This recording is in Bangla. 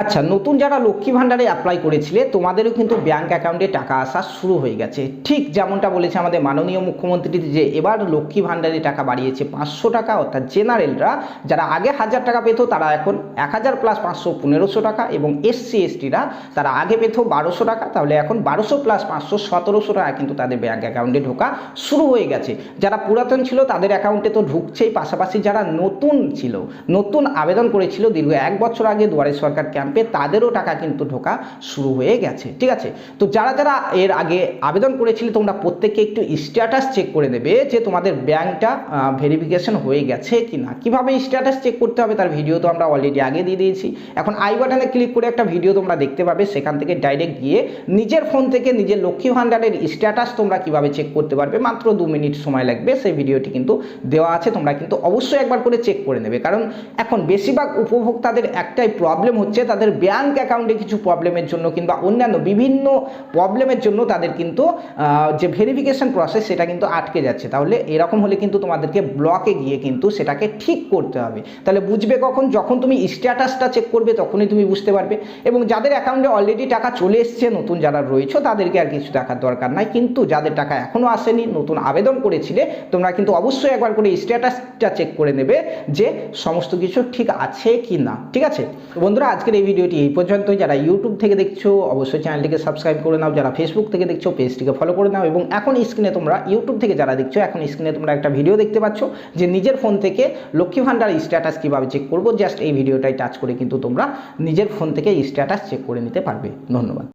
আচ্ছা, নতুন যারা লক্ষ্মী ভাণ্ডারে অ্যাপ্লাই করেছিলে তোমাদেরও কিন্তু ব্যাঙ্ক অ্যাকাউন্টে টাকা আসা শুরু হয়ে গেছে। ঠিক যেমনটা বলেছে আমাদের মাননীয় মুখ্যমন্ত্রী যে এবার লক্ষ্মী ভাণ্ডারে টাকা বাড়িয়েছে 500 টাকা, অর্থাৎ জেনারেলরা যারা আগে 1000 টাকা পেত তারা এখন 1000 প্লাস 500 1500 টাকা, এবং এসসি এসটিরা তারা আগে পেত 1200 টাকা, তাহলে এখন 1200 প্লাস 500 1700 টাকা কিন্তু তাদের ব্যাঙ্ক অ্যাকাউন্টে ঢোকা শুরু হয়ে গেছে। যারা পুরাতন ছিল তাদের অ্যাকাউন্টে তো ঢুকছেই, পাশাপাশি যারা নতুন ছিল, নতুন আবেদন করেছিল দীর্ঘ 1 বছর আগে দুয়ারে সরকার ক্যাম্পে, তাদেরও টাকা কিন্তু ঢোকা শুরু হয়ে গেছে। ঠিক আছে, তো যারা যারা এর আগে আবেদন করেছিলে তোমরা প্রত্যেককে একটু স্ট্যাটাস চেক করে নেবে যে তোমাদের ব্যাংকটা ভেরিফিকেশন হয়ে গেছে কিনা। কিভাবে স্ট্যাটাস চেক করতে হবে তার ভিডিও তো আমরা অলরেডি আগে দিয়ে দিয়েছি। এখন আই বাটনে ক্লিক করে একটা ভিডিও তোমরা দেখতে পাবে, সেখান থেকে ডাইরেক্ট গিয়ে নিজের ফোন থেকে নিজের লক্ষ্মী ভাণ্ডারের স্ট্যাটাস তোমরা কিভাবে চেক করতে পারবে, মাত্র 2 মিনিট সময় লাগবে। সেই ভিডিওটি কিন্তু দেওয়া আছে, তোমরা কিন্তু অবশ্যই একবার করে চেক করে নেবে। কারণ এখন বেশিরভাগ উপভোক্তাদের একটাই প্রবলেম হচ্ছে, তাদের ব্যাঙ্ক অ্যাকাউন্টে কিছু প্রবলেমের জন্য কিংবা অন্যান্য বিভিন্ন প্রবলেমের জন্য তাদের কিন্তু যে ভেরিফিকেশন প্রসেস সেটা কিন্তু আটকে যাচ্ছে। তাহলে এরকম হলে কিন্তু তোমাদেরকে ব্লকে গিয়ে কিন্তু সেটাকে ঠিক করতে হবে। তাহলে বুঝবে কখন, যখন তুমি স্ট্যাটাসটা চেক করবে তখনই তুমি বুঝতে পারবে। এবং যাদের অ্যাকাউন্টে অলরেডি টাকা চলে এসছে, নতুন যারা রয়েছে তাদেরকে আর কিছু দেখার দরকার নাই, কিন্তু যাদের টাকা এখনও আসেনি, নতুন আবেদন করেছিলে, তোমরা কিন্তু অবশ্যই একবার করে স্ট্যাটাসটা চেক করে নেবে যে সমস্ত কিছু ঠিক আছে কি না। ঠিক আছে বন্ধুরা, আজকের এই ভিডিওটি এই পর্যন্তই। যারা ইউটিউব থেকে দেখছো অবশ্যই চ্যানেলটিকে সাবস্ক্রাইব করে নাও, যারা ফেসবুক থেকে দেখছো পেজটিকে ফলো করে নাও, এবং এখন স্ক্রিনে তোমরা ইউটিউব থেকে যারা দেখছো এখন স্ক্রিনে তোমরা একটা ভিডিও দেখতে পাচ্ছ যে নিজের ফোন থেকে লক্ষ্মী ভাণ্ডার স্ট্যাটাস কীভাবে চেক করবো। জাস্ট এই ভিডিওটাই টাচ করে কিন্তু তোমরা নিজের ফোন থেকে স্ট্যাটাস চেক করে নিতে পারবে। ধন্যবাদ।